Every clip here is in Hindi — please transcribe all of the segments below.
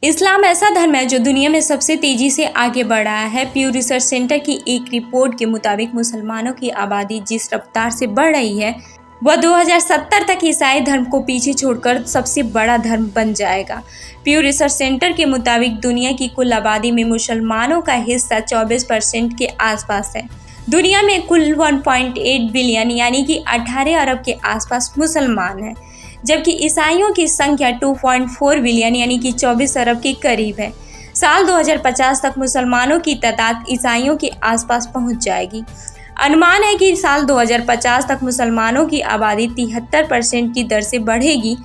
इस्लाम ऐसा धर्म है जो दुनिया में सबसे तेजी से आगे बढ़ रहा है। प्यू रिसर्च सेंटर की एक रिपोर्ट के मुताबिक मुसलमानों की आबादी जिस रफ्तार से बढ़ रही है वह 2070 तक ईसाई धर्म को पीछे छोड़कर सबसे बड़ा धर्म बन जाएगा। प्यू रिसर्च सेंटर के मुताबिक दुनिया की कुल आबादी में मुसलमानों का हिस्सा 24% के आसपास है। दुनिया में कुल 1.8 बिलियन यानी कि 18 अरब के आसपास मुसलमान हैं, जबकि ईसाइयों की संख्या 2.4 बिलियन यानी कि 24 अरब के करीब है। साल 2050 तक मुसलमानों की तादाद ईसाइयों के आसपास पहुंच जाएगी। अनुमान है कि साल 2050 तक मुसलमानों की आबादी 73% की दर से बढ़ेगी,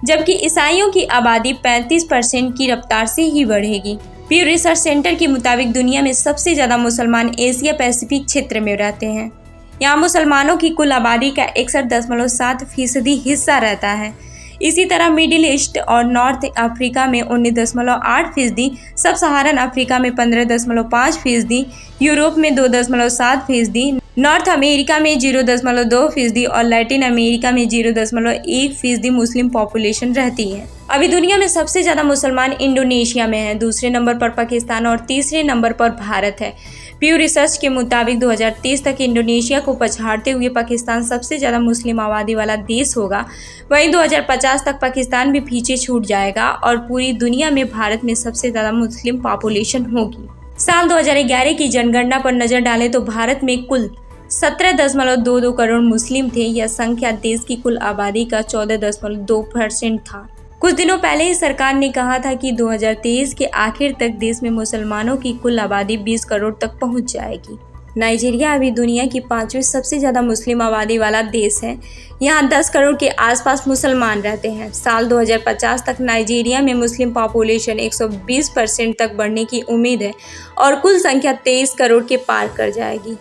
जबकि ईसाइयों की आबादी 35% की रफ्तार से ही बढ़ेगी। प्यू रिसर्च सेंटर के मुताबिक दुनिया में सबसे ज़्यादा मुसलमान एशिया पैसिफिक क्षेत्र में रहते हैं। यहाँ मुसलमानों की कुल आबादी का 61.7% हिस्सा रहता है। इसी तरह मिडिल ईस्ट और नॉर्थ अफ्रीका में 19.8%, सब सहारन अफ्रीका में 15.5%, यूरोप में 2.7%, नॉर्थ अमेरिका में 0.2% और लैटिन अमेरिका में 0.1% मुस्लिम पॉपुलेशन रहती है। अभी दुनिया में सबसे ज़्यादा मुसलमान इंडोनेशिया में हैं, दूसरे नंबर पर पाकिस्तान और तीसरे नंबर पर भारत है। प्यू रिसर्च के मुताबिक 2030 तक इंडोनेशिया को पछाड़ते हुए पाकिस्तान सबसे ज़्यादा मुस्लिम आबादी वाला देश होगा। वहीं 2050 तक पाकिस्तान भी पीछे छूट जाएगा और पूरी दुनिया में भारत में सबसे ज़्यादा मुस्लिम पॉपुलेशन होगी। साल 2011 की जनगणना पर नज़र डालें तो भारत में कुल 17.22 करोड़ मुस्लिम थे। यह संख्या देश की कुल आबादी का 14.2% था। कुछ दिनों पहले ही सरकार ने कहा था कि 2023 के आखिर तक देश में मुसलमानों की कुल आबादी 20 करोड़ तक पहुंच जाएगी। नाइजीरिया अभी दुनिया की 5वीं सबसे ज़्यादा मुस्लिम आबादी वाला देश है। यहाँ 10 करोड़ के आसपास मुसलमान रहते हैं। साल 2050 तक नाइजीरिया में मुस्लिम पॉपुलेशन 120% तक बढ़ने की उम्मीद है और कुल संख्या 23 करोड़ के पार कर जाएगी।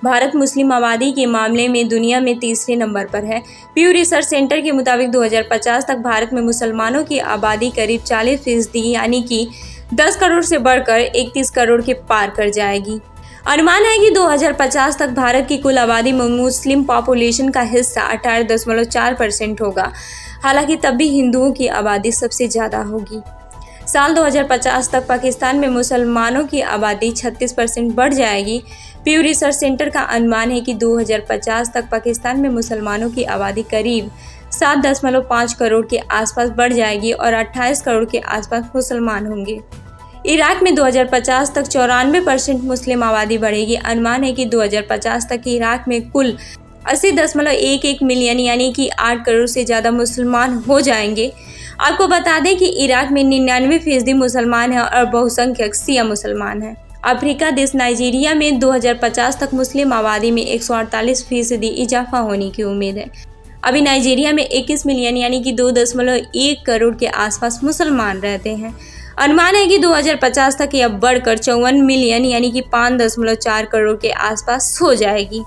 भारत मुस्लिम आबादी के मामले में दुनिया में तीसरे नंबर पर है। प्यू रिसर्च सेंटर के मुताबिक 2050 तक भारत में मुसलमानों की आबादी करीब 40% यानी कि 10 करोड़ से बढ़कर 31 करोड़ के पार कर जाएगी। अनुमान है कि 2050 तक भारत की कुल आबादी में मुस्लिम पॉपुलेशन का हिस्सा 18.4% होगा। हालांकि तब भी हिंदुओं की आबादी सबसे ज़्यादा होगी। साल 2050 तक पाकिस्तान में मुसलमानों की आबादी 36% बढ़ जाएगी। प्यू रिसर्च सेंटर का अनुमान है कि 2050 तक पाकिस्तान में मुसलमानों की आबादी करीब 7.5 करोड़ के आसपास बढ़ जाएगी और 28 करोड़ के आसपास मुसलमान होंगे। इराक में 2050 तक 94% मुस्लिम आबादी बढ़ेगी। अनुमान है कि 2050 तक इराक में कुल 80.11 मिलियन यानी कि 8 करोड़ से ज़्यादा मुसलमान हो जाएंगे। आपको बता दें कि इराक में 99% मुसलमान हैं और बहुसंख्यक शिया मुसलमान हैं। अफ्रीका देश नाइजीरिया में 2050 तक मुस्लिम आबादी में 148% इजाफा होने की उम्मीद है। अभी नाइजीरिया में 21 मिलियन यानी कि 2.1 करोड़ के आसपास मुसलमान रहते हैं। अनुमान है कि 2050 तक यह बढ़कर 54 मिलियन यानी कि 5.4 करोड़ के आसपास हो जाएगी।